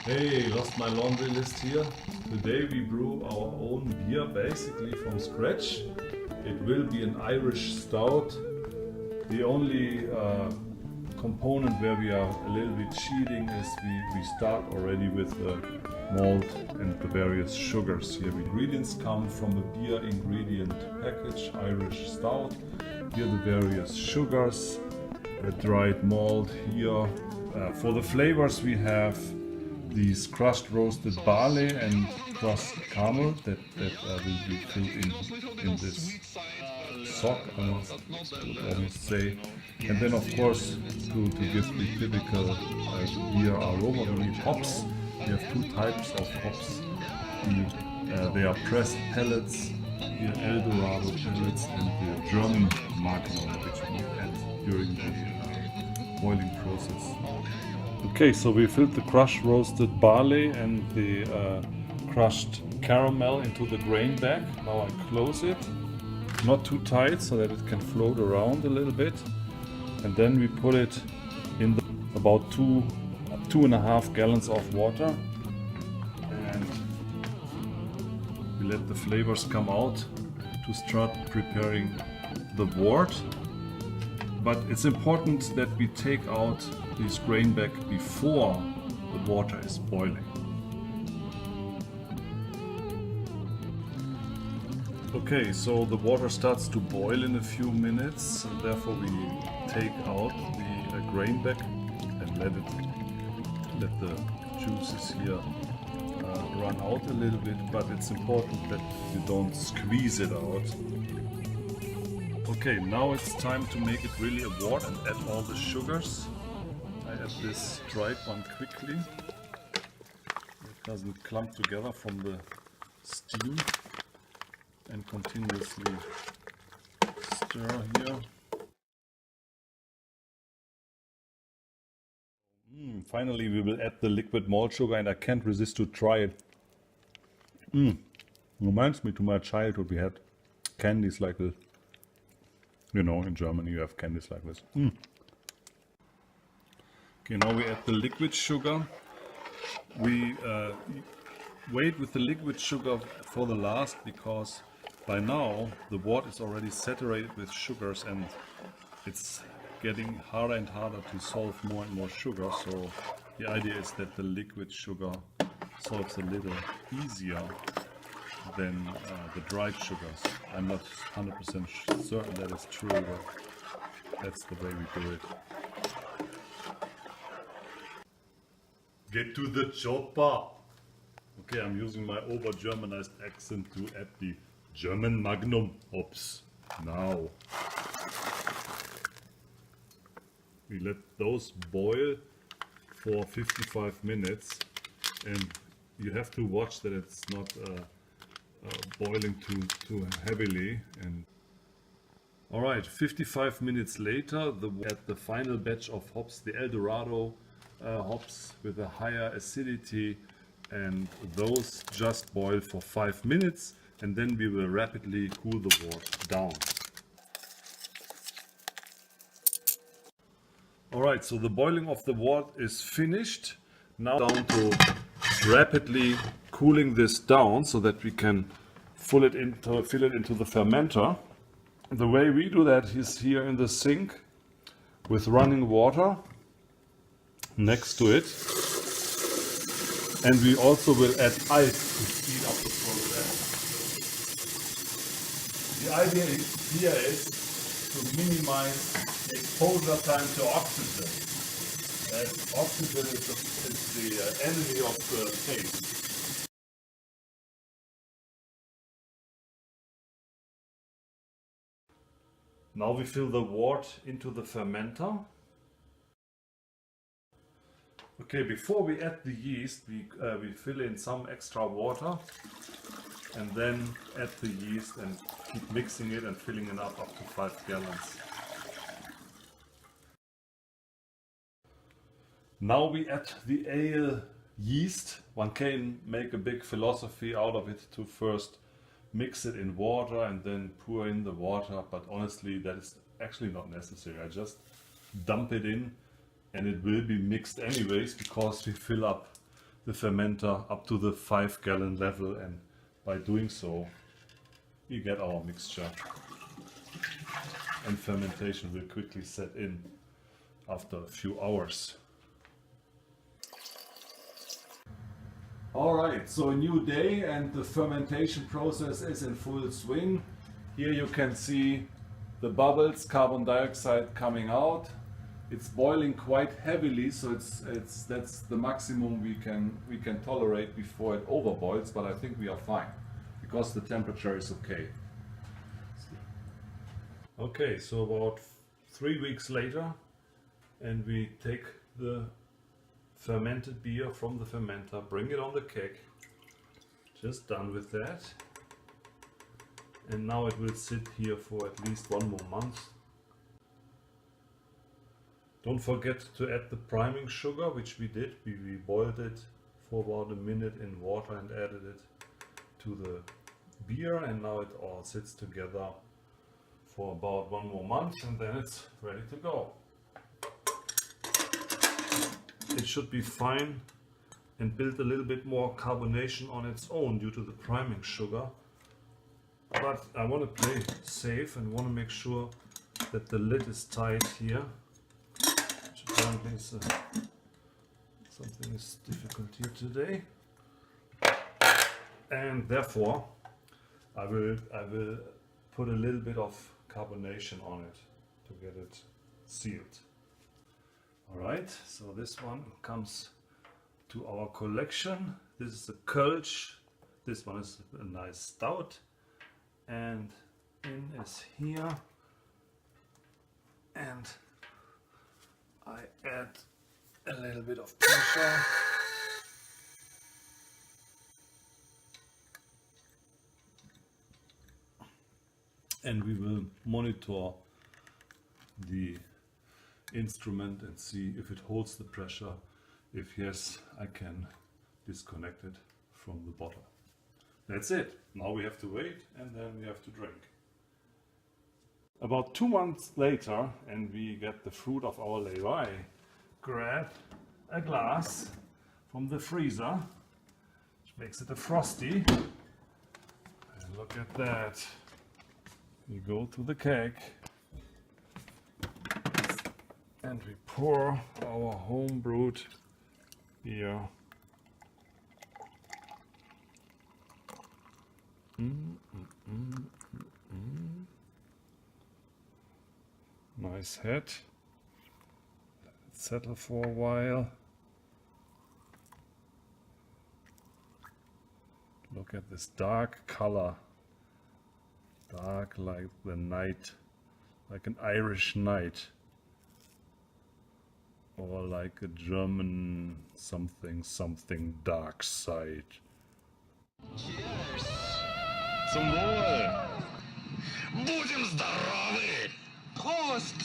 Hey, lost my laundry list here. Today we brew our own beer basically from scratch. It will be an Irish stout. The only component where we are a little bit cheating is we start already with the malt and the various sugars here. The ingredients come from a beer ingredient package, Irish stout. Here the various sugars, a dried malt here. For the flavors we have these crushed roasted barley and crushed caramel that will be filled in this sock, I would almost say. And then of course to give the typical beer aroma we need hops. We have two types of hops. They are pressed pellets, here Eldorado pellets and the German Magnum, which we add during the boiling process. Okay, so we filled the crushed roasted barley and the crushed caramel into the grain bag. Now I close it, not too tight so that it can float around a little bit. And then we put it in about 2.5 gallons of water. And we let the flavors come out to start preparing the wort. But it's important that we take out this grain bag before the water is boiling. Okay, so the water starts to boil in a few minutes, and therefore we take out the grain bag and let the juices here run out a little bit, but it's important that you don't squeeze it out. Okay, now it's time to make it really a wort and add all the sugars. I add this dried one quickly. It doesn't clump together from the steam, and continuously stir here. Finally we will add the liquid malt sugar, and I can't resist to try it. Reminds me to my childhood. We had candies like this. You know, in Germany you have candies like this. Okay, now we add the liquid sugar. We wait with the liquid sugar for the last, because by now the wort is already saturated with sugars and it's getting harder and harder to solve more and more sugar. So the idea is that the liquid sugar solves a little easier than the dried sugars. I'm not 100% certain that is true, but that's the way we do it. Get to the chopper! Okay, I'm using my over-Germanized accent to add the German Magnum hops. Now we let those boil for 55 minutes, and you have to watch that it's not boiling too heavily. And all right, 55 minutes later, at the final batch of hops, the Eldorado hops with a higher acidity, and those just boil for 5 minutes, and then we will rapidly cool the wort down. All right, so the boiling of the wort is finished. Now down to rapidly cooling this down so that we can fill it into the fermenter. The way we do that is here in the sink with running water next to it, and we also will add ice to speed up the process. The idea here is to minimize the exposure time to oxygen. As oxygen is the enemy of the taste. Now we fill the wort into the fermenter. Okay, before we add the yeast, we fill in some extra water and then add the yeast and keep mixing it and filling it up to 5 gallons. Now we add the ale yeast. One can make a big philosophy out of it to first mix it in water and then pour in the water, but honestly that is actually not necessary. I just dump it in and it will be mixed anyways, because we fill up the fermenter up to the 5-gallon level, and by doing so we get our mixture, and fermentation will quickly set in after a few hours. Alright, so a new day and the fermentation process is in full swing. Here you can see the bubbles, carbon dioxide coming out. It's boiling quite heavily, so that's the maximum we can tolerate before it overboils, but I think we are fine because the temperature is okay. Okay, so about 3 weeks later, and we take the fermented beer from the fermenter, bring it on the keg, just done with that, and now it will sit here for at least 1 more month. Don't forget to add the priming sugar, which we did. We boiled it for about a minute in water and added it to the beer, and now it all sits together for about 1 more month, and then it's ready to go. It should be fine and build a little bit more carbonation on its own due to the priming sugar. But I want to play safe and want to make sure that the lid is tight here. Which apparently is something is difficult here today. And therefore I will put a little bit of carbonation on it to get it sealed. Alright, so this one comes to our collection. This is a Kölsch. This one is a nice stout. And in is here. And I add a little bit of pressure. And we will monitor the instrument and see if it holds the pressure. If yes, I can disconnect it from the bottle. That's it. Now we have to wait, and then we have to drink. About 2 months later, and we get the fruit of our labor, I grab a glass from the freezer, which makes it a frosty. And look at that. We go to the keg and we pour our home brewed beer. Nice head. Let it settle for a while. Look at this dark color. Dark like the night, like an Irish night. Or like a German something dark side. Cheers! Zum Wohl! Будем здоровы! Prost!